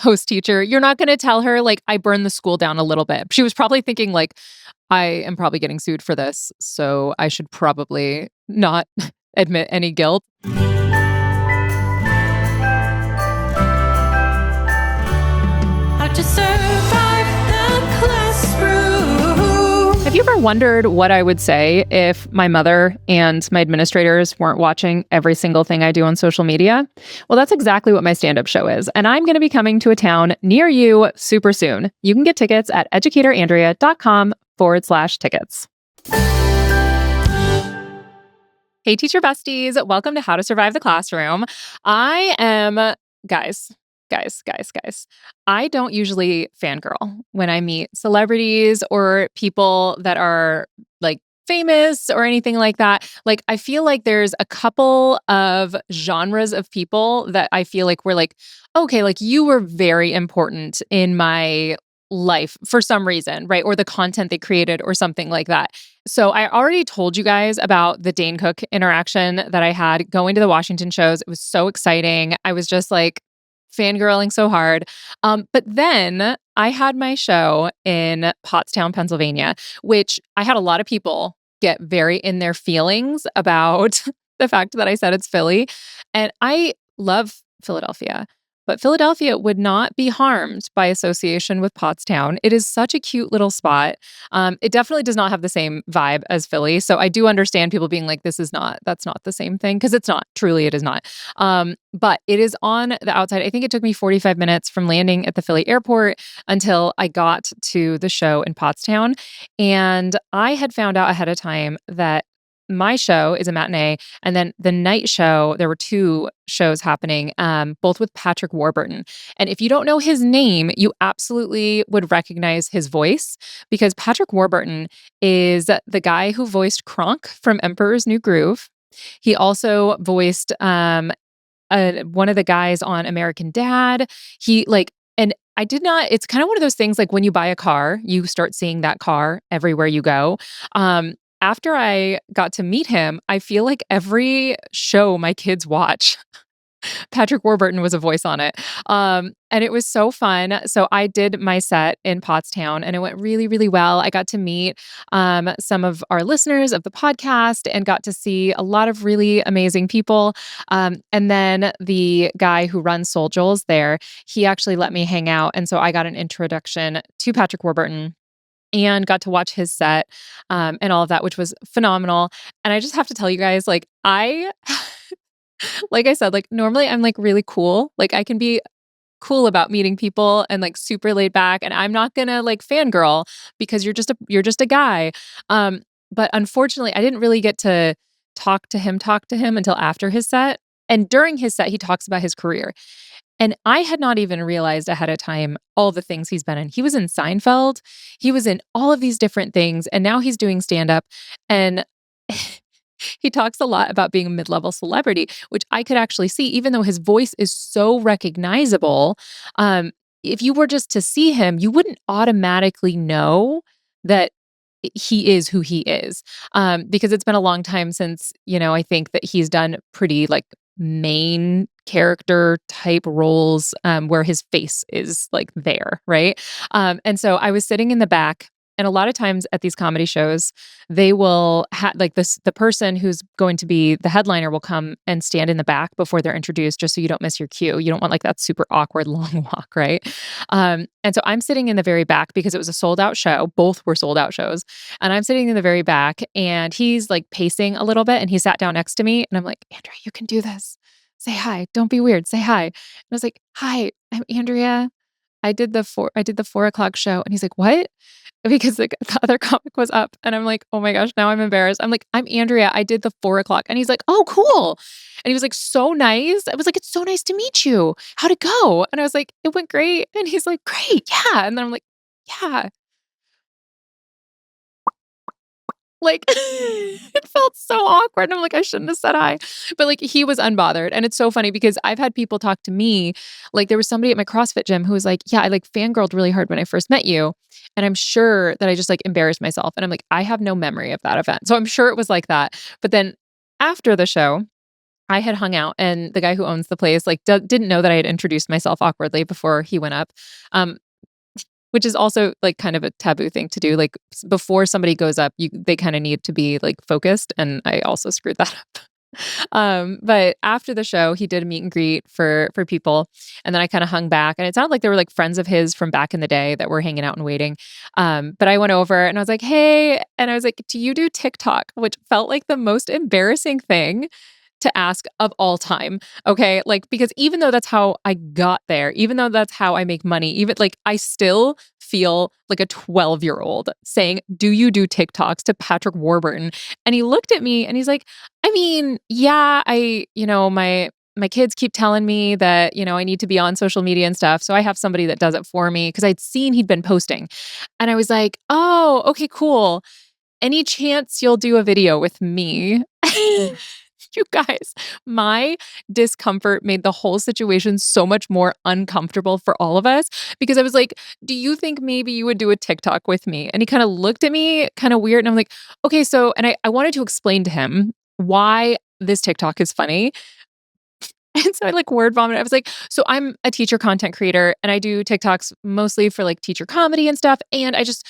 host teacher. You're not going to tell her like I burned the school down a little bit. She was probably thinking like I am probably getting sued for this, so I should probably not admit any guilt. How to survive the classroom. Have you ever wondered what I would say if my mother and my administrators weren't watching every single thing I do on social media? Well, that's exactly what my stand-up show is, and I'm going to be coming to a town near you super soon. You can get tickets at educatorandrea.com/tickets. Hey, teacher besties. Welcome to How to Survive the Classroom. I am, guys, I don't usually fangirl when I meet celebrities or people that are like famous or anything like that. Like, I feel like there's a couple of genres of people that I feel like we're like, okay, like you were very important in my life for some reason, right? Or the content they created or something like that. So I already told you guys about the Dane Cook interaction that I had going to the Washington shows. It was so exciting. I was just like fangirling so hard. But then I had my show in Pottstown, Pennsylvania, which I had a lot of people get very in their feelings about the fact that I said it's Philly. And I love Philadelphia. But Philadelphia would not be harmed by association with Pottstown. It is such a cute little spot. It definitely does not have the same vibe as Philly. So I do understand people being like, that's not the same thing. Because it's not. Truly, it is not. But it is on the outside. I think it took me 45 minutes from landing at the Philly airport until I got to the show in Pottstown. And I had found out ahead of time that my show is a matinee, and then the night show, there were two shows happening, both with Patrick Warburton. And if you don't know his name, you absolutely would recognize his voice because Patrick Warburton is the guy who voiced Kronk from Emperor's New Groove. He also voiced one of the guys on American Dad. It's kind of one of those things like when you buy a car, you start seeing that car everywhere you go. After I got to meet him, I feel like every show my kids watch, Patrick Warburton was a voice on it. And it was so fun. So I did my set in Pottstown and it went really, really well. I got to meet some of our listeners of the podcast and got to see a lot of really amazing people. And then the guy who runs Soul Joel's there, he actually let me hang out. And so I got an introduction to Patrick Warburton and got to watch his set and all of that, which was phenomenal. And I just have to tell you guys, like like I said, like normally I'm like really cool. Like I can be cool about meeting people and like super laid back, and I'm not gonna like fangirl because you're just a guy. But unfortunately, I didn't really get to talk to him until after his set. And during his set, he talks about his career. And I had not even realized ahead of time all the things he's been in. He was in Seinfeld. He was in all of these different things. And now he's doing stand-up. And he talks a lot about being a mid-level celebrity, which I could actually see, even though his voice is so recognizable. If you were just to see him, you wouldn't automatically know that he is who he is. Because it's been a long time since, I think that he's done pretty like main character type roles where his face is like there, right? And so I was sitting in the back, and a lot of times at these comedy shows, they will have like the person who's going to be the headliner will come and stand in the back before they're introduced, just so you don't miss your cue. You don't want like that super awkward long walk, right? And so I'm sitting in the very back because it was a sold out show. Both were sold out shows. And I'm sitting in the very back, and he's like pacing a little bit, and he sat down next to me, and I'm like, Andrea, you can do this. Say hi. Don't be weird. Say hi. And I was like, hi, I'm Andrea. I did the 4:00 show. And he's like, what? Because like the other comic was up, and I'm like, oh my gosh, now I'm embarrassed. I'm like, I'm Andrea. I did the 4:00. And he's like, oh, cool. And he was like, so nice. I was like, it's so nice to meet you. How'd it go? And I was like, it went great. And he's like, great. Yeah. And then I'm like, yeah. Like, it felt so awkward. And I'm like, I shouldn't have said hi. But like, he was unbothered. And it's so funny because I've had people talk to me. Like, there was somebody at my CrossFit gym who was like, yeah, I like fangirled really hard when I first met you. And I'm sure that I just like embarrassed myself. And I'm like, I have no memory of that event. So I'm sure it was like that. But then after the show, I had hung out and the guy who owns the place, like, didn't know that I had introduced myself awkwardly before he went up, um, which is also, like, kind of a taboo thing to do, like, before somebody goes up, they kinda need to be, like, focused, and I also screwed that up. But after the show, he did a meet and greet for people, and then I kinda hung back, and it sounded like they were, like, friends of his from back in the day that were hanging out and waiting, but I went over and I was like, "Hey," and I was like, "Do you do TikTok?" Which felt like the most embarrassing thing to ask of all time, okay? Like, because even though that's how I got there, even though that's how I make money, even like I still feel like a 12-year-old saying, "Do you do TikToks?" to Patrick Warburton. And he looked at me and he's like, "I mean, yeah, my kids keep telling me that, I need to be on social media and stuff. So I have somebody that does it for me because I'd seen he'd been posting." And I was like, "Oh, okay, cool. Any chance you'll do a video with me?" You guys, my discomfort made the whole situation so much more uncomfortable for all of us because I was like, "Do you think maybe you would do a TikTok with me?" And he kinda looked at me kinda weird, and I'm like, "Okay, so," and I wanted to explain to him why this TikTok is funny. And so I like word vomited. I was like, "So I'm a teacher content creator and I do TikToks mostly for like teacher comedy and stuff. And I just,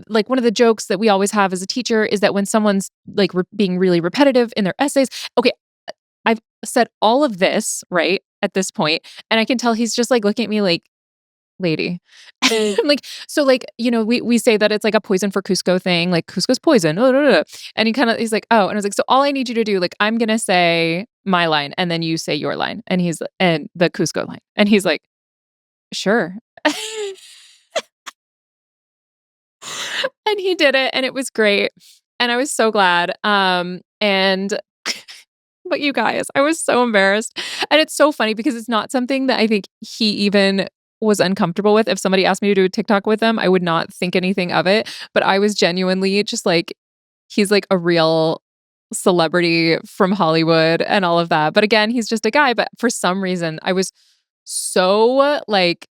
like one of the jokes that we always have as a teacher is that when someone's like being really repetitive in their essays, okay, I've said all of this, right, at this point, and I can tell he's just like looking at me like, lady. I'm like, so like, we say that it's like a poison for Cusco thing, like Cusco's poison. And he's like, oh, and I was like, so all I need you to do, like, I'm gonna say my line and then you say your line. And the Cusco line. And he's like, sure. And he did it and it was great. And I was so glad. And but you guys, I was so embarrassed. And it's so funny because it's not something that I think he even was uncomfortable with. If somebody asked me to do a TikTok with them, I would not think anything of it. But I was genuinely just like, he's like a real celebrity from Hollywood and all of that. But again, he's just a guy. But for some reason, I was so like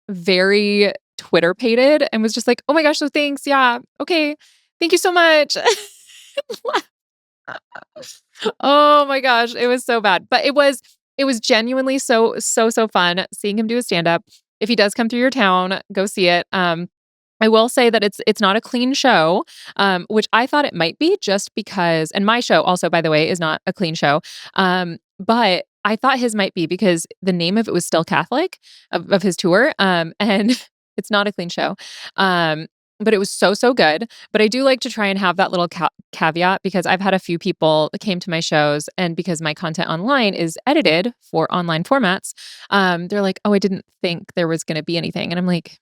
very Twitter pated and was just like, oh my gosh, so thanks. Yeah. Okay. Thank you so much. Oh my gosh, it was so bad. But it was genuinely so fun seeing him do a stand up. If he does come through your town, go see it. I will say that it's not a clean show, which I thought it might be just because, and my show also, by the way, is not a clean show. But I thought his might be because the name of it was Still Catholic of his tour. And it's not a clean show. But it was so good. But I do like to try and have that little caveat because I've had a few people that came to my shows, and because my content online is edited for online formats, they're like, "Oh, I didn't think there was going to be anything," and I'm like,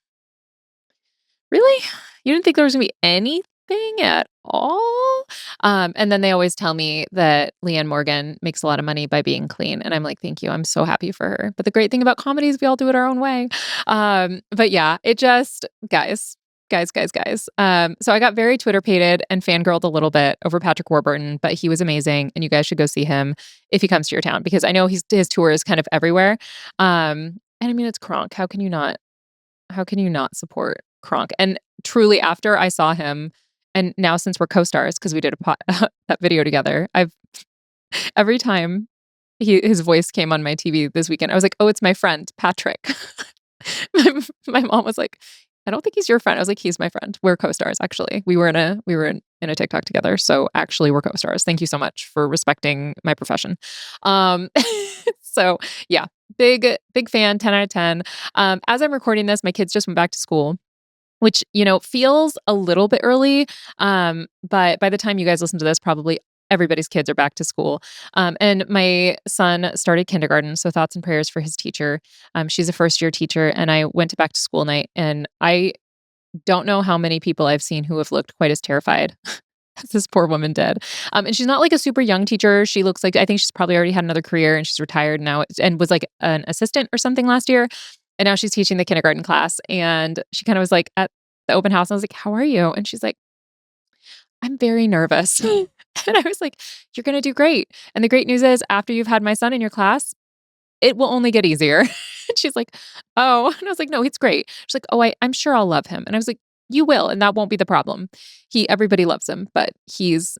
"Really? You didn't think there was gonna be anything at all?" And then they always tell me that Leanne Morgan makes a lot of money by being clean, and I'm like, "Thank you, I'm so happy for her." But the great thing about comedy is we all do it our own way. But yeah, it just guys. So I got very Twitter pated and fangirled a little bit over Patrick Warburton, but he was amazing, and you guys should go see him if he comes to your town because I know his tour is kind of everywhere. And I mean, it's Kronk. How can you not support Kronk? And truly, after I saw him, and now since we're co-stars because we did that video together, I've every time his voice came on my TV this weekend, I was like, "Oh, it's my friend Patrick." My mom was like, "I don't think he's your friend." I was like, "He's my friend. We're co-stars. Actually, we were in a TikTok together, so actually, we're co-stars. Thank you so much for respecting my profession." Um, so yeah, big fan, 10 out of 10. As I'm recording this, my kids just went back to school, which, feels a little bit early. But by the time you guys listen to this, probably everybody's kids are back to school. And my son started kindergarten, so thoughts and prayers for his teacher. She's a first year teacher, and I went to back to school night, and I don't know how many people I've seen who have looked quite as terrified as this poor woman did. And she's not like a super young teacher. She looks like, I think she's probably already had another career and she's retired now and was like an assistant or something last year. And now she's teaching the kindergarten class. And she kind of was like at the open house. And I was like, "How are you?" And she's like, "I'm very nervous." And I was like, "You're going to do great. And the great news is, after you've had my son in your class, it will only get easier." And she's like, "Oh." And I was like, "No, it's great." She's like, "Oh, I'm sure I'll love him." And I was like, "You will, and that won't be the problem. Everybody loves him, but he's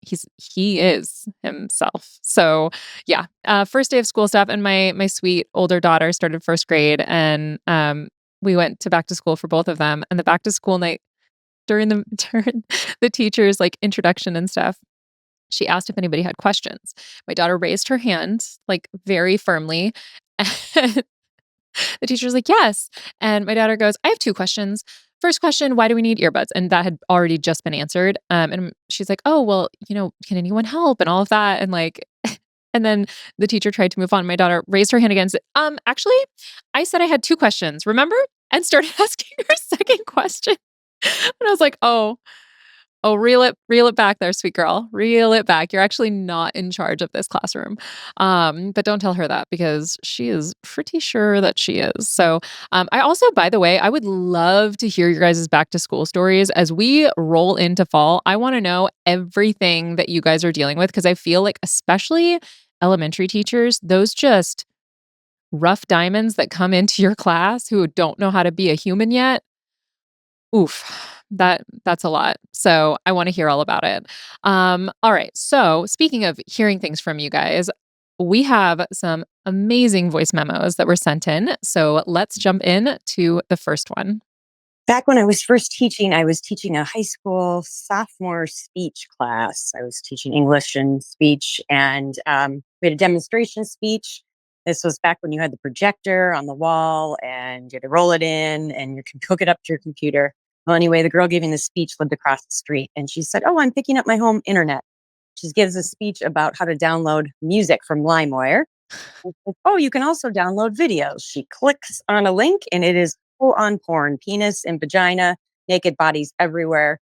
he is himself. So, yeah, first day of school stuff, and my sweet older daughter started 1st grade, and, we went to back to school for both of them, and the back to school night during the during the teacher's, like, introduction and stuff, she asked if anybody had questions. My daughter raised her hand, like, very firmly, and the teacher's like, "Yes." And my daughter goes, "I have 2 questions. First question, why do we need earbuds?" And that had already just been answered. And she's like, "Oh, well, can anyone help?" And all of that. And like, and then the teacher tried to move on. My daughter raised her hand again and said, actually, I said I had 2 questions, remember?" And started asking her second question. And I was like, oh, reel it back there, sweet girl. Reel it back. You're actually not in charge of this classroom. But don't tell her that because she is pretty sure that she is. So, I also, by the way, I would love to hear your guys' back to school stories as we roll into fall. I want to know everything that you guys are dealing with because I feel like, especially elementary teachers, those just rough diamonds that come into your class who don't know how to be a human yet. Oof, that's a lot. So I want to hear all about it. All right. So speaking of hearing things from you guys, we have some amazing voice memos that were sent in. So let's jump in to the first one. Back when I was first teaching, I was teaching a high school sophomore speech class. I was teaching English and speech, and we had a demonstration speech. This was back when you had the projector on the wall and you had to roll it in and you can hook it up to your computer. Well, anyway, the girl giving the speech lived across the street and she said, "Oh, I'm picking up my home internet." She gives a speech about how to download music from LimeWire. It says, "Oh, you can also download videos." She clicks on a link and it is full on porn, penis and vagina, naked bodies everywhere.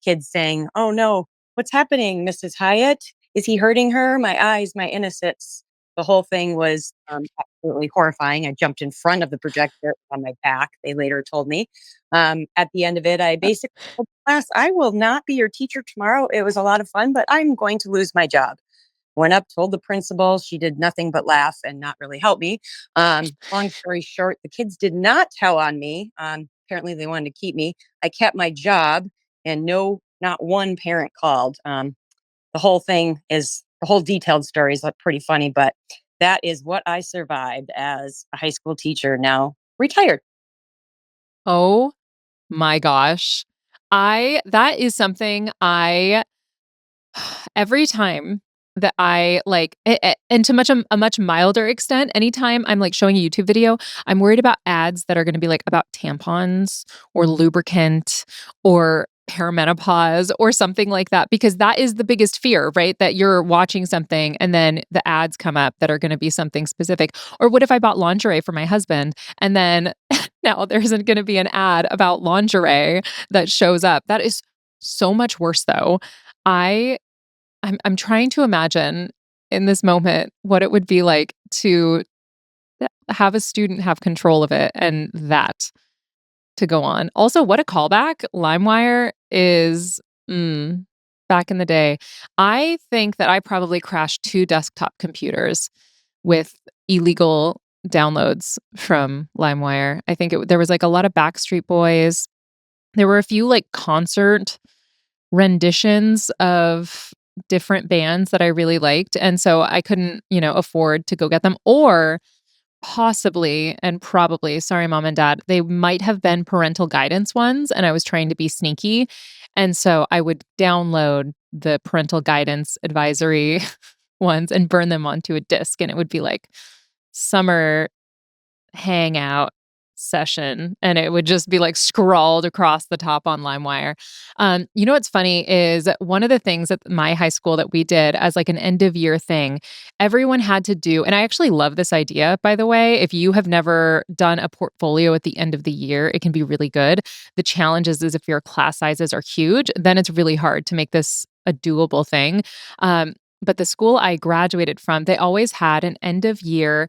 Kids saying, "Oh no, what's happening, Mrs. Hyatt? Is he hurting her? My eyes, my innocence." The whole thing was absolutely horrifying. I jumped in front of the projector on my back, they later told me. At the end of it, I basically told the class, "I will not be your teacher tomorrow. It was a lot of fun, but I'm going to lose my job." Went up, told the principal. She did nothing but laugh and not really help me. Long story short, the kids did not tell on me. Apparently, they wanted to keep me. I kept my job, and no, not one parent called. The whole detailed story is pretty funny, but that is what I survived as a high school teacher, now retired. Oh my gosh. That is something I every time that I like, and to a much milder extent, anytime I'm like showing a YouTube video, I'm worried about ads that are going to be like about tampons or lubricant or perimenopause or something like that, because that is the biggest fear, right? That you're watching something and then the ads come up that are going to be something specific. Or what if I bought lingerie for my husband and then now there isn't going to be an ad about lingerie that shows up? That is so much worse though. I I'm trying to imagine in this moment what it would be like to have a student have control of it and that to go on. Also, what a callback. LimeWire is back in the day. I think that I probably crashed 2 desktop computers with illegal downloads from LimeWire. I think there was like a lot of Backstreet Boys. There were a few like concert renditions of different bands that I really liked, and so I couldn't, afford to go get them, or possibly and probably, sorry, mom and dad, they might have been parental guidance ones, and I was trying to be sneaky, and so I would download the parental guidance advisory ones and burn them onto a disc, and it would be like summer hangout session and it would just be like scrawled across the top on LimeWire. What's funny is one of the things at my high school that we did as like an end of year thing, everyone had to do, and I actually love this idea, by the way. If you have never done a portfolio at the end of the year, it can be really good. The challenge is if your class sizes are huge, then it's really hard to make this a doable thing. But the school I graduated from, they always had an end of year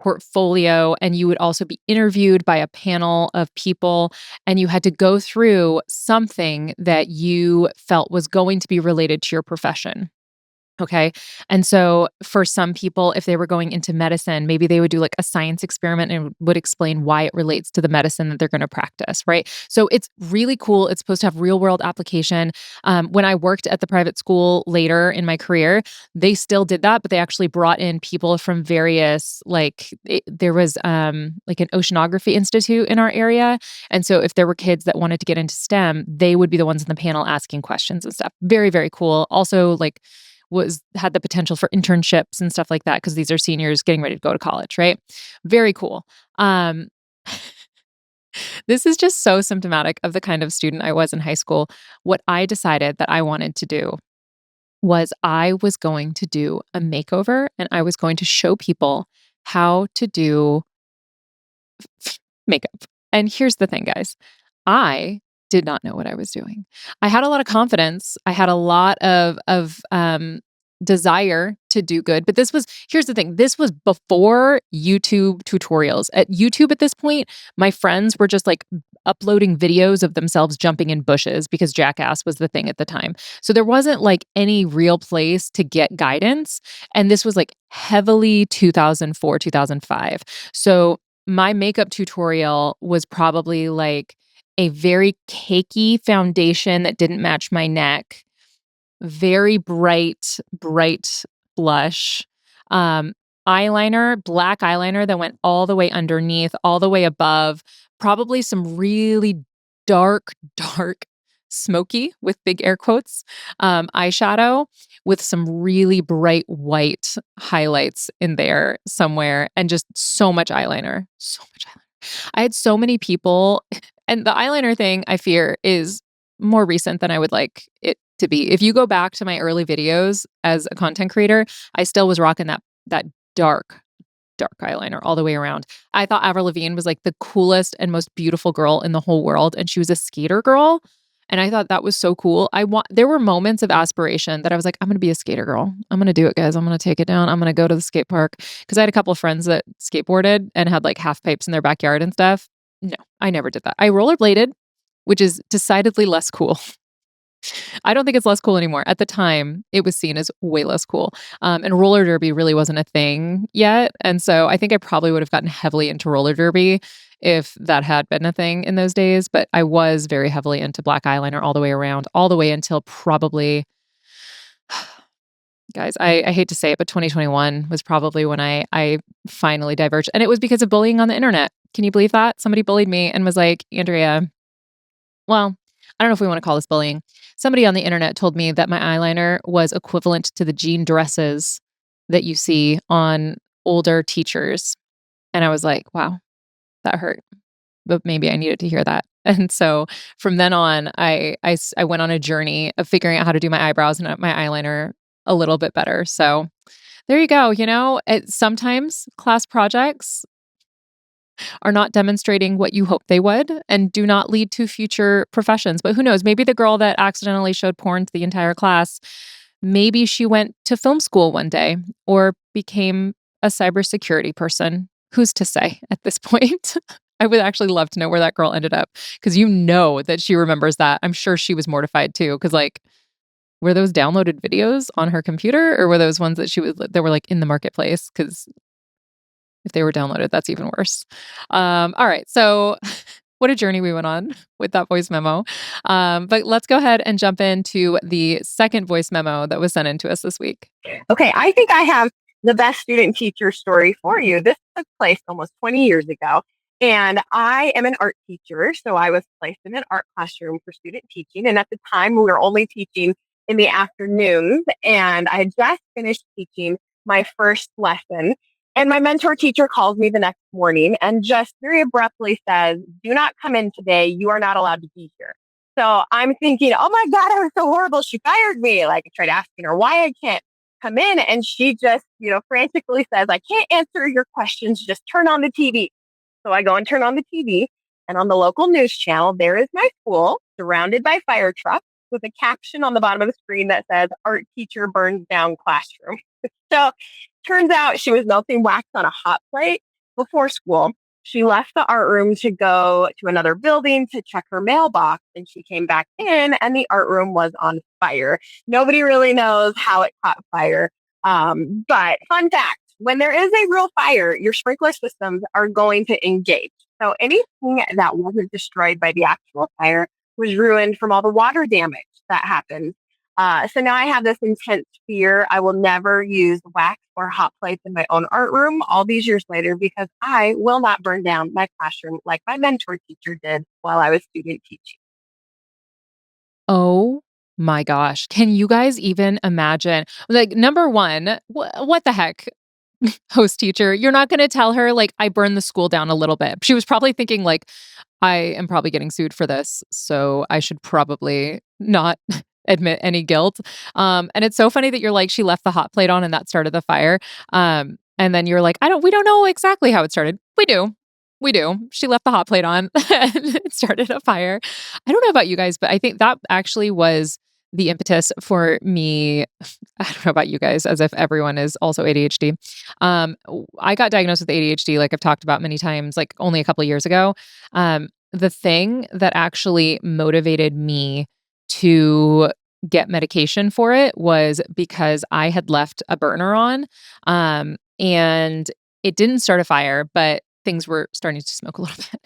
portfolio, and you would also be interviewed by a panel of people, and you had to go through something that you felt was going to be related to your profession. Okay. And so for some people, if they were going into medicine, maybe they would do like a science experiment and would explain why it relates to the medicine that they're going to practice. Right. So it's really cool. It's supposed to have real world application. When I worked at the private school later in my career, they still did that, but they actually brought in people from various, there was like an oceanography institute in our area. And so if there were kids that wanted to get into STEM, they would be the ones in the panel asking questions and stuff. Very, very cool. Also, like, had the potential for internships and stuff like that because these are seniors getting ready to go to college, right? Very cool. Um, this is just so symptomatic of the kind of student I was in high school. What I decided that I wanted to do was I was going to do a makeover and I was going to show people how to do makeup. And here's the thing, guys. I did not know what I was doing. I had a lot of confidence. I had a lot of desire to do good. But here's the thing. This was before YouTube tutorials. At YouTube at this point, my friends were just like uploading videos of themselves jumping in bushes because Jackass was the thing at the time. So there wasn't like any real place to get guidance. And this was like heavily 2004, 2005. So my makeup tutorial was probably like a very cakey foundation that didn't match my neck, very bright blush, um, eyeliner, black eyeliner that went all the way underneath, all the way above, probably some really dark, smoky with big air quotes, eyeshadow with some really bright white highlights in there somewhere, and just so much eyeliner, so much eyeliner. I had so many people, and the eyeliner thing, I fear, is more recent than I would like it to be. If you go back to my early videos as a content creator, I still was rocking that dark, dark eyeliner all the way around. I thought Avril Lavigne was like the coolest and most beautiful girl in the whole world, and she was a skater girl. And I thought that was so cool. There were moments of aspiration that I was like, I'm gonna be a skater girl. I'm gonna do it, guys. I'm gonna take it down. I'm gonna go to the skate park. Because I had a couple of friends that skateboarded and had like half pipes in their backyard and stuff. No, I never did that. I rollerbladed, which is decidedly less cool. I don't think it's less cool anymore. At the time, it was seen as way less cool. And roller derby really wasn't a thing yet. And so I think I probably would have gotten heavily into roller derby if that had been a thing in those days. But I was very heavily into black eyeliner all the way around, all the way until probably, guys, I hate to say it, but 2021 was probably when I finally diverged. And it was because of bullying on the internet. Can you believe that? Somebody bullied me and was like, Andrea, well, I don't know if we want to call this bullying. Somebody on the internet told me that my eyeliner was equivalent to the jean dresses that you see on older teachers. And I was like, wow, that hurt. But maybe I needed to hear that. And so from then on, I went on a journey of figuring out how to do my eyebrows and my eyeliner a little bit better. So there you go. Sometimes class projects are not demonstrating what you hope they would and do not lead to future professions. But who knows? Maybe the girl that accidentally showed porn to the entire class, maybe she went to film school one day or became a cybersecurity person. Who's to say at this point? I would actually love to know where that girl ended up because you know that she remembers that. I'm sure she was mortified too because like were those downloaded videos on her computer or were those ones that were like in the marketplace? Because if they were downloaded, that's even worse. All right. So, what a journey we went on with that voice memo. But let's go ahead and jump into the second voice memo that was sent in to us this week. Okay, I think I have the best student teacher story for you. This took place almost 20 years ago. And I am an art teacher. So I was placed in an art classroom for student teaching. And at the time, we were only teaching in the afternoons. And I had just finished teaching my first lesson. And my mentor teacher calls me the next morning and just very abruptly says, "Do not come in today. You are not allowed to be here." So I'm thinking, oh my God, I was so horrible. She fired me. Like I tried asking her why I can't come in. And she just, frantically says, "I can't answer your questions. Just turn on the TV." So I go and turn on the TV. And on the local news channel, there is my school surrounded by fire trucks with a caption on the bottom of the screen that says, "Art teacher burns down classroom." So turns out she was melting wax on a hot plate before school. She left the art room to go to another building to check her mailbox, and she came back in, and the art room was on fire. Nobody really knows how it caught fire. But fun fact, when there is a real fire, your sprinkler systems are going to engage. So anything that wasn't destroyed by the actual fire was ruined from all the water damage that happened. So now I have this intense fear. I will never use wax or hot plates in my own art room all these years later because I will not burn down my classroom like my mentor teacher did while I was student teaching. Oh my gosh. Can you guys even imagine? Like, number one, what the heck? Host teacher, you're not going to tell her, like, I burned the school down a little bit. She was probably thinking, like, I am probably getting sued for this, so I should probably not admit any guilt. And it's so funny that you're like, she left the hot plate on and that started the fire. And then you're like, we don't know exactly how it started. We do. We do. She left the hot plate on and it started a fire. I don't know about you guys, but I think that actually was the impetus for me. I don't know about you guys, as if everyone is also ADHD. I got diagnosed with ADHD, like I've talked about many times, like only a couple of years ago. The thing that actually motivated me to get medication for it was because I had left a burner on, and it didn't start a fire, but things were starting to smoke a little bit.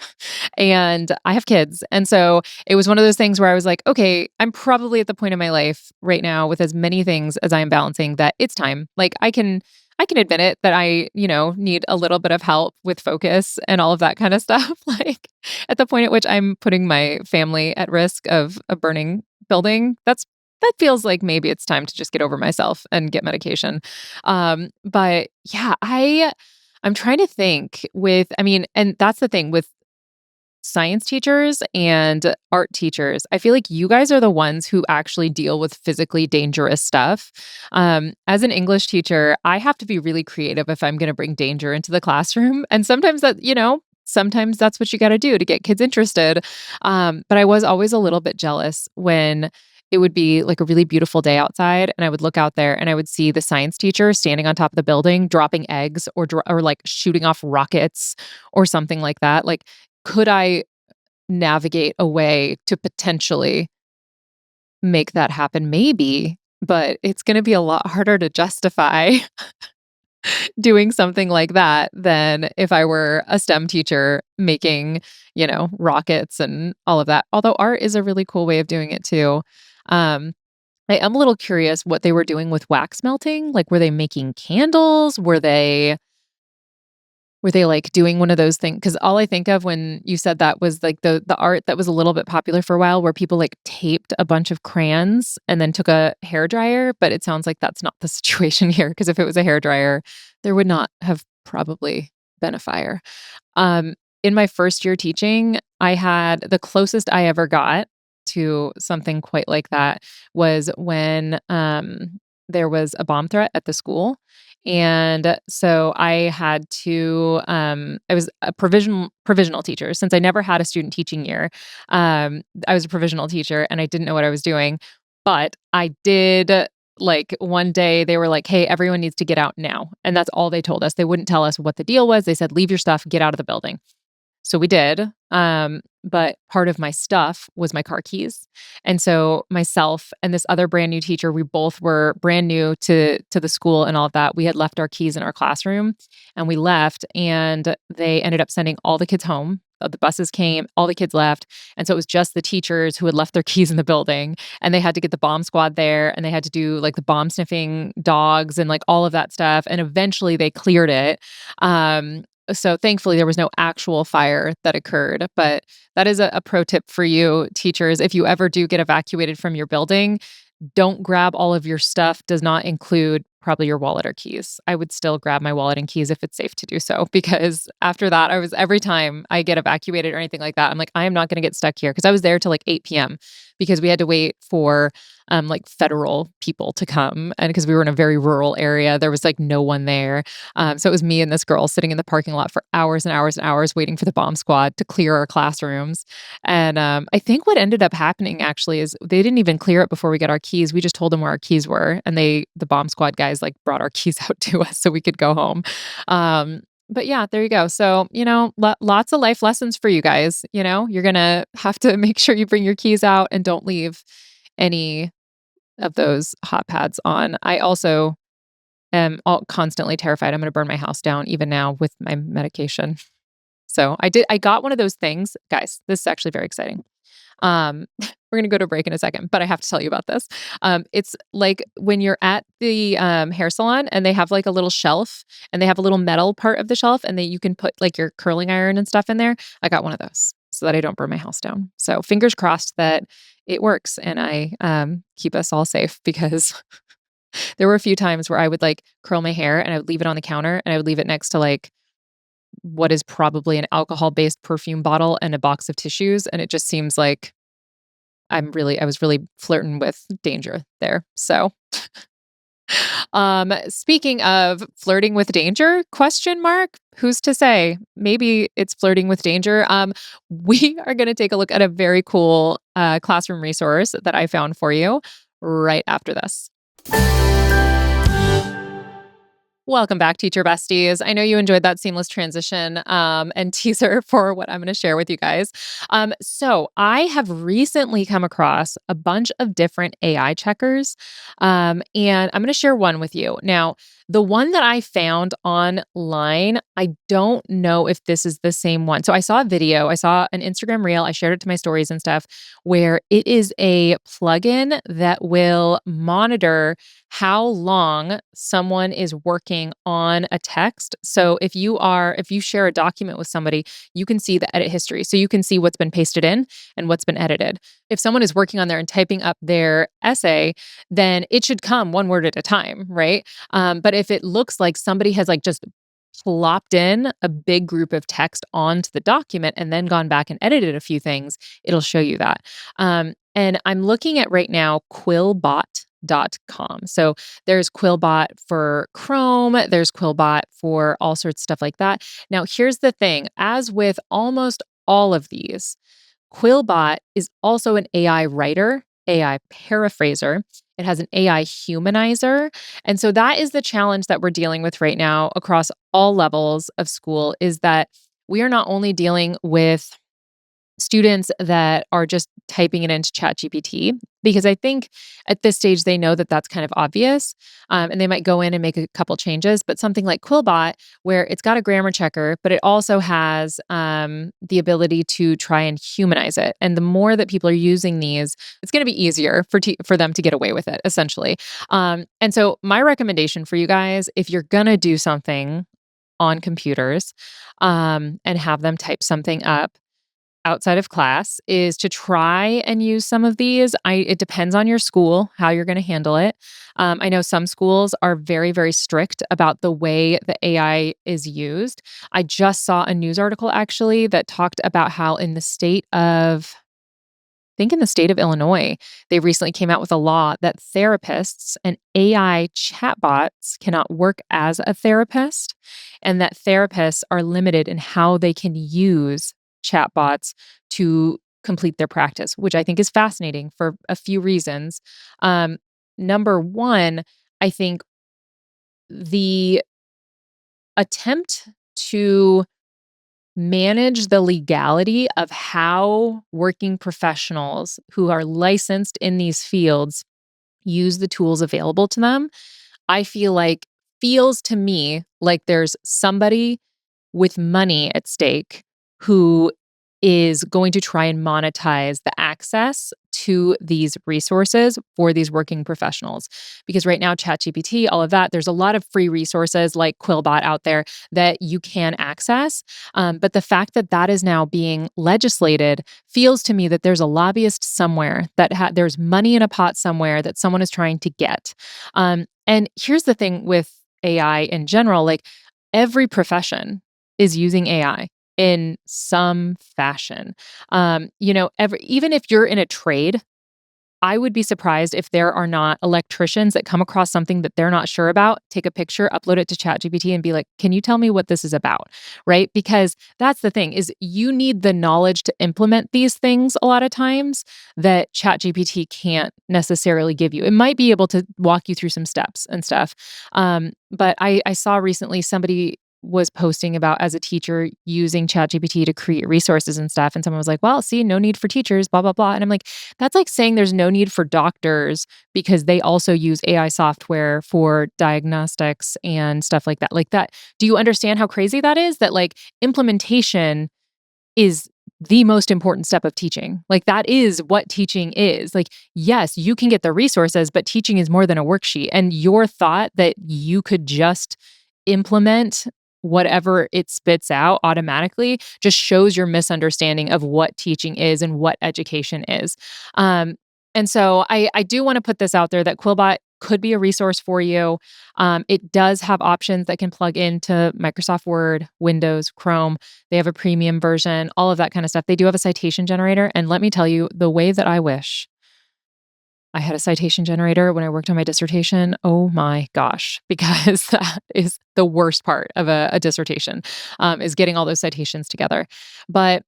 And I have kids. And so it was one of those things where I was like, okay, I'm probably at the point in my life right now with as many things as I am balancing that it's time. Like I can admit it that I, need a little bit of help with focus and all of that kind of stuff. Like at the point at which I'm putting my family at risk of a burning building, that feels like maybe it's time to just get over myself and get medication. But yeah, I'm trying to think and that's the thing with science teachers and art teachers. I feel like you guys are the ones who actually deal with physically dangerous stuff. As an English teacher, I have to be really creative if I'm going to bring danger into the classroom. And sometimes that's what you got to do to get kids interested. But I was always a little bit jealous when it would be like a really beautiful day outside and I would look out there and I would see the science teacher standing on top of the building dropping eggs or like shooting off rockets or something like that. Like, could I navigate a way to potentially make that happen? Maybe, but it's going to be a lot harder to justify doing something like that than if I were a STEM teacher making, rockets and all of that. Although art is a really cool way of doing it too. Um, I am a little curious what they were doing with wax melting. Like, were they making candles? Were they like doing one of those things? Because all I think of when you said that was like the art that was a little bit popular for a while where people like taped a bunch of crayons and then took a hair dryer. But it sounds like that's not the situation here. Because if it was a hair dryer, there would not have probably been a fire. In my first year teaching, I had the closest I ever got to something quite like that was when there was a bomb threat at the school. And so I had to I was a provisional teacher since I never had a student teaching year. I was a provisional teacher and I didn't know what I was doing, but I did like one day they were like, "Hey, everyone needs to get out now." And that's all they told us. They wouldn't tell us what the deal was. They said, "Leave your stuff, get out of the building." So we did. But part of my stuff was my car keys. And so myself and this other brand new teacher, we both were brand new to the school and all of that. We had left our keys in our classroom and we left and they ended up sending all the kids home. The buses came, all the kids left. And so it was just the teachers who had left their keys in the building and they had to get the bomb squad there and they had to do like the bomb sniffing dogs and like all of that stuff. And eventually they cleared it. So thankfully there was no actual fire that occurred, but that is a pro tip for you teachers. If you ever do get evacuated from your building, don't grab all of your stuff. Does not include probably your wallet or keys. I would still grab my wallet and keys if it's safe to do so, because after that, every time I get evacuated or anything like that, I'm like, I am not going to get stuck here. Cause I was there till like 8 p.m. because we had to wait for like federal people to come. And because we were in a very rural area, there was like no one there. So it was me and this girl sitting in the parking lot for hours and hours and hours waiting for the bomb squad to clear our classrooms. And I think what ended up happening actually is they didn't even clear it before we got our keys. We just told them where our keys were. And the bomb squad guys like brought our keys out to us so we could go home. But yeah, there you go. So, lots of life lessons for you guys. You're going to have to make sure you bring your keys out and don't leave any of those hot pads on. I also am constantly terrified I'm going to burn my house down even now with my medication. So I got one of those things. Guys, this is actually very exciting. We're going to go to a break in a second, but I have to tell you about this. It's like when you're at the hair salon and they have like a little shelf and they have a little metal part of the shelf and you can put like your curling iron and stuff in there. I got one of those so that I don't burn my house down. So fingers crossed that it works and I keep us all safe because there were a few times where I would like curl my hair and I would leave it on the counter and I would leave it next to like what is probably an alcohol-based perfume bottle and a box of tissues. And it just seems like I was really flirting with danger there. So, speaking of flirting with danger, question mark, who's to say? Maybe it's flirting with danger. We are going to take a look at a very cool classroom resource that I found for you right after this. Welcome back, teacher besties. I know you enjoyed that seamless transition and teaser for what I'm going to share with you guys. So I have recently come across a bunch of different AI checkers, and I'm going to share one with you. Now, the one that I found online, I don't know if this is the same one. So I saw a video, I saw an Instagram reel, I shared it to my stories and stuff, where it is a plugin that will monitor how long someone is working on a text. So if you share a document with somebody, you can see the edit history. So you can see what's been pasted in and what's been edited. If someone is working on there and typing up their essay, then it should come one word at a time, right? But if it looks like somebody has like just plopped in a big group of text onto the document and then gone back and edited a few things, it'll show you that. And I'm looking at right now quillbot.com. So there's Quillbot for Chrome, there's Quillbot for all sorts of stuff like that. Now, here's the thing, as with almost all of these, Quillbot is also an AI writer, AI paraphraser. It has an AI humanizer. And so that is the challenge that we're dealing with right now across all levels of school, is that we are not only dealing with students that are just typing it into ChatGPT, because I think at this stage they know that that's kind of obvious, and they might go in and make a couple changes. But something like Quillbot, where it's got a grammar checker, but it also has the ability to try and humanize it. And the more that people are using these, it's going to be easier for them to get away with it, essentially. And so my recommendation for you guys, if you're gonna do something on computers and have them type something up outside of class, is to try and use some of these. It depends on your school, how you're going to handle it. I know some schools are very, very strict about the way the AI is used. I just saw a news article actually that talked about how in the state of, I think in the state of Illinois, they recently came out with a law that therapists and AI chatbots cannot work as a therapist, and that therapists are limited in how they can use chatbots to complete their practice, which I think is fascinating for a few reasons. Number one, I think the attempt to manage the legality of how working professionals who are licensed in these fields use the tools available to them, I feel like feels to me like there's somebody with money at stake who is going to try and monetize the access to these resources for these working professionals. Because right now, ChatGPT, all of that, there's a lot of free resources like Quillbot out there that you can access. But the fact that that is now being legislated feels to me that there's a lobbyist somewhere, that there's money in a pot somewhere that someone is trying to get. And here's the thing with AI in general, like every profession is using AI in some fashion. Even if you're in a trade, I would be surprised if there are not electricians that come across something that they're not sure about, take a picture, upload it to ChatGPT and be like, can you tell me what this is about? Right? Because that's the thing, is you need the knowledge to implement these things a lot of times that ChatGPT can't necessarily give you. It might be able to walk you through some steps and stuff. But I saw recently somebody was posting about as a teacher using ChatGPT to create resources and stuff. And someone was like, well, see, no need for teachers, blah, blah, blah. And I'm like, that's like saying there's no need for doctors because they also use AI software for diagnostics and stuff like that. Like that. Do you understand how crazy that is? That like implementation is the most important step of teaching. Like that is what teaching is. Like, yes, you can get the resources, but teaching is more than a worksheet. And your thought that you could just implement whatever it spits out automatically just shows your misunderstanding of what teaching is and what education is. And so I do want to put this out there that Quillbot could be a resource for you. It does have options that can plug into Microsoft Word, Windows, Chrome. They have a premium version, all of that kind of stuff. They do have a citation generator. And let me tell you, the way that I wish I had a citation generator when I worked on my dissertation. Oh my gosh, because that is the worst part of a dissertation, is getting all those citations together. But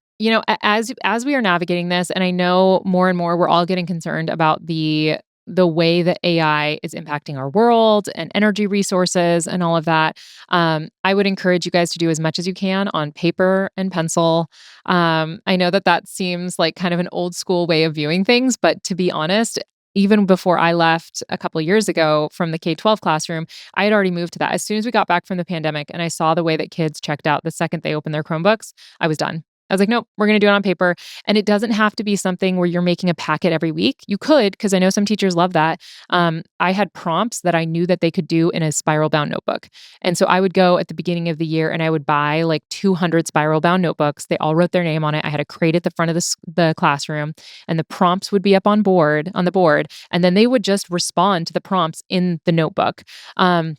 as we are navigating this, and I know more and more we're all getting concerned about the way that AI is impacting our world and energy resources and all of that. I would encourage you guys to do as much as you can on paper and pencil. I know that seems like kind of an old school way of viewing things, but to be honest, even before I left a couple of years ago from the K-12 classroom, I had already moved to that. As soon as we got back from the pandemic and I saw the way that kids checked out the second they opened their Chromebooks, I was done. I was like, nope, we're going to do it on paper. And it doesn't have to be something where you're making a packet every week. You could, because I know some teachers love that. I had prompts that I knew that they could do in a spiral bound notebook. And so I would go at the beginning of the year and I would buy like 200 spiral bound notebooks. They all wrote their name on it. I had a crate at the front of the classroom, and the prompts would be up on the board. And then they would just respond to the prompts in the notebook. And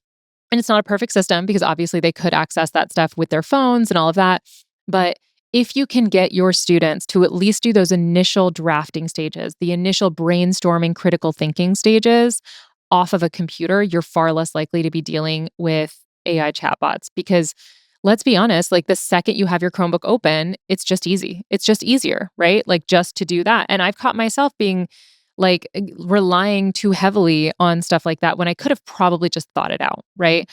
it's not a perfect system because obviously they could access that stuff with their phones and all of that. But if you can get your students to at least do those initial drafting stages, the initial brainstorming, critical thinking stages off of a computer, you're far less likely to be dealing with AI chatbots. Because let's be honest, like the second you have your Chromebook open, it's just easy. It's just easier, right? Like just to do that. And I've caught myself being like relying too heavily on stuff like that when I could have probably just thought it out, right?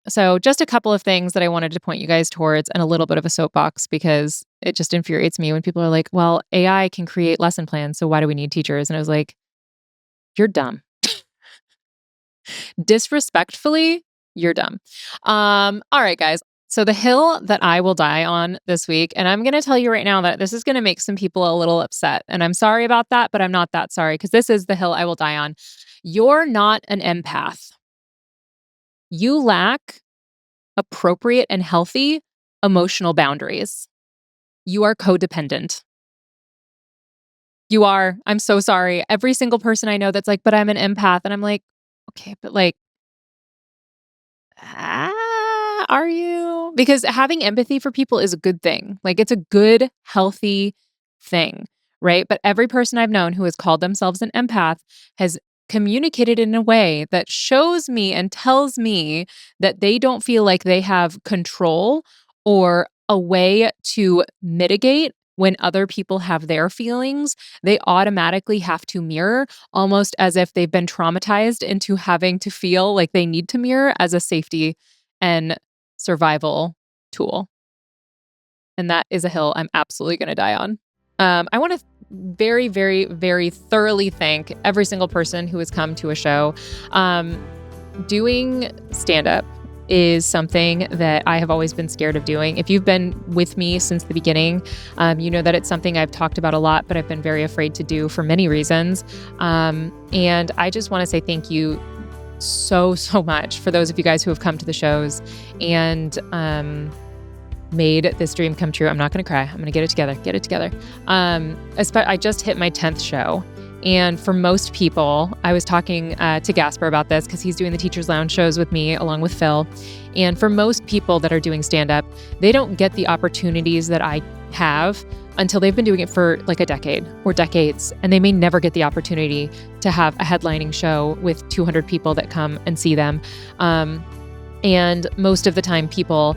So just a couple of things that I wanted to point you guys towards and a little bit of a soapbox because it just infuriates me when people are like, well, AI can create lesson plans, so why do we need teachers? And I was like, you're dumb. Disrespectfully, you're dumb. All right, guys. So the hill that I will die on this week, and I'm going to tell you right now that this is going to make some people a little upset. And I'm sorry about that, but I'm not that sorry because this is the hill I will die on. You're not an empath. You lack appropriate and healthy emotional boundaries. You are codependent. You are. I'm so sorry. Every single person I know that's like, but I'm an empath. And I'm like, okay, but like, are you? Because having empathy for people is a good thing. Like it's a good, healthy thing, right? But every person I've known who has called themselves an empath has communicated in a way that shows me and tells me that they don't feel like they have control or a way to mitigate when other people have their feelings. They automatically have to mirror, almost as if they've been traumatized into having to feel like they need to mirror as a safety and survival tool. And that is a hill I'm absolutely going to die on. I want to very, very, very thoroughly thank every single person who has come to a show. Doing stand-up is something that I have always been scared of doing. If you've been with me since the beginning, you know that it's something I've talked about a lot, but I've been very afraid to do for many reasons. And I just want to say thank you so much for those of you guys who have come to the shows and made this dream come true. I'm not going to cry. I'm going to get it together. I just hit my 10th show. And for most people, I was talking to Gasper about this because he's doing the Teachers Lounge shows with me along with Phil. And for most people that are doing stand-up, they don't get the opportunities that I have until they've been doing it for like a decade or decades. And they may never get the opportunity to have a headlining show with 200 people that come and see them. And most of the time people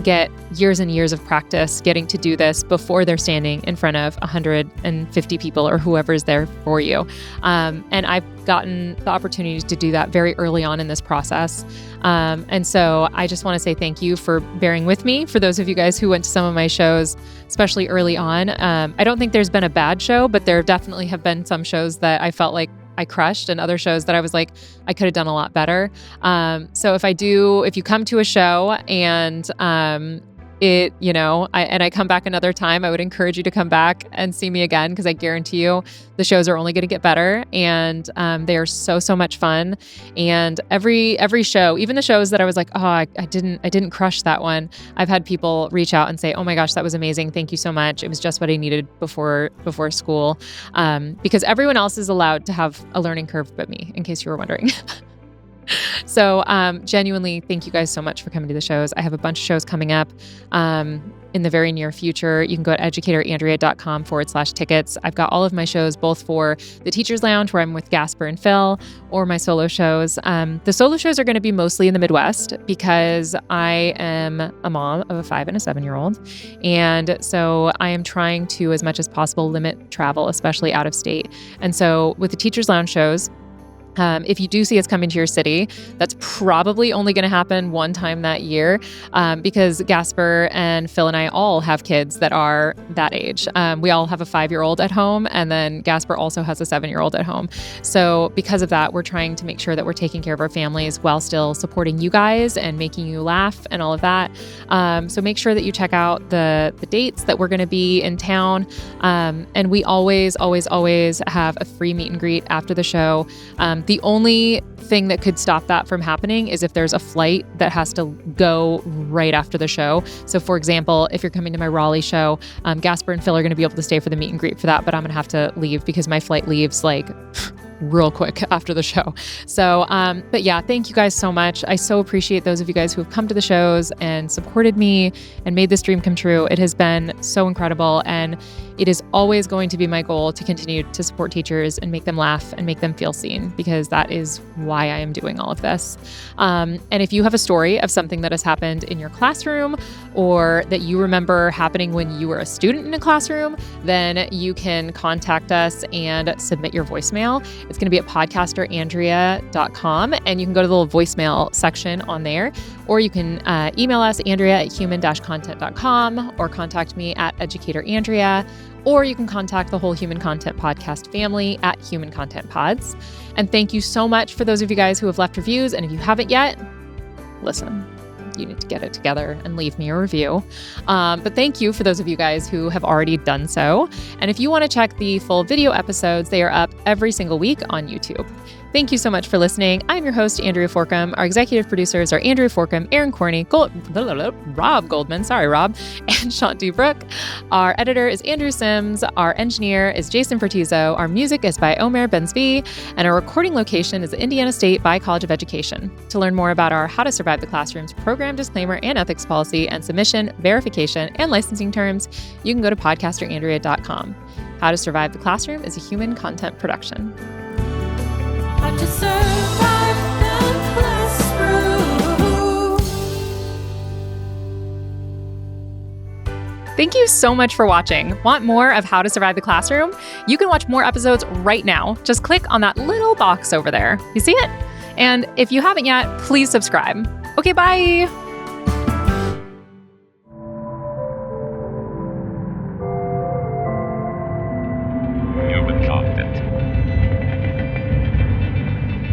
get years and years of practice getting to do this before they're standing in front of 150 people or whoever's there for you. And I've gotten the opportunity to do that very early on in this process. And so I just want to say thank you for bearing with me. For those of you guys who went to some of my shows, especially early on, I don't think there's been a bad show, but there definitely have been some shows that I felt like I crushed, and other shows that I was like, I could have done a lot better. So if you come to a show and I come back another time, I would encourage you to come back and see me again, because I guarantee you the shows are only going to get better, and they are so much fun. And every show, even the shows that I was like, oh, I didn't crush that one, I've had people reach out and say, oh my gosh, that was amazing, thank you so much, it was just what I needed before school, because everyone else is allowed to have a learning curve but me, in case you were wondering. So genuinely, thank you guys so much for coming to the shows. I have a bunch of shows coming up in the very near future. You can go to educatorandrea.com/tickets. I've got all of my shows, both for the Teachers Lounge, where I'm with Gasper and Phil, or my solo shows. The solo shows are going to be mostly in the Midwest, because I am a mom of a 5 and a 7-year-old. And so I am trying to, as much as possible, limit travel, especially out of state. And so with the Teachers Lounge shows, if you do see us coming to your city, that's probably only going to happen one time that year, because Gasper and Phil and I all have kids that are that age. We all have a 5-year-old at home, and then Gasper also has a 7-year-old at home. So because of that, we're trying to make sure that we're taking care of our families while still supporting you guys and making you laugh and all of that. So make sure that you check out the dates that we're going to be in town. And we always have a free meet and greet after the show. The only thing that could stop that from happening is if there's a flight that has to go right after the show. So for example, if you're coming to my Raleigh show, Gasper and Phil are going to be able to stay for the meet and greet for that, but I'm going to have to leave because my flight leaves like real quick after the show. So, but yeah, thank you guys so much. I so appreciate those of you guys who have come to the shows and supported me and made this dream come true. It has been so incredible, and it is always going to be my goal to continue to support teachers and make them laugh and make them feel seen, because that is why I am doing all of this. And if you have a story of something that has happened in your classroom, or that you remember happening when you were a student in a classroom, then you can contact us and submit your voicemail. It's going to be at podcasterandrea.com, and you can go to the little voicemail section on there, or you can email us, andrea@human-content.com, or contact me at Educator Andrea, or you can contact the whole Human Content Podcast family at Human Content Pods. And thank you so much for those of you guys who have left reviews. And if you haven't yet, listen, you need to get it together and leave me a review. But thank you for those of you guys who have already done so. And if you want to check the full video episodes, they are up every single week on YouTube. Thank you so much for listening. I'm your host, Andrea Forkham. Our executive producers are Andrew Forkham, Aaron Corney, Rob Goldman, and Shanti Brooke. Our editor is Andrew Sims. Our engineer is Jason Fertizo. Our music is by Omer Benzvi. And our recording location is Indiana State by College of Education. To learn more about our How to Survive the Classroom's program disclaimer and ethics policy and submission, verification, and licensing terms, you can go to podcasterandrea.com. How to Survive the Classroom is a Human Content production. How to survive the classroom. Thank you so much for watching. Want more of How to Survive the Classroom? You can watch more episodes right now. Just click on that little box over there. You see it? And if you haven't yet, please subscribe. Okay, bye. Human content.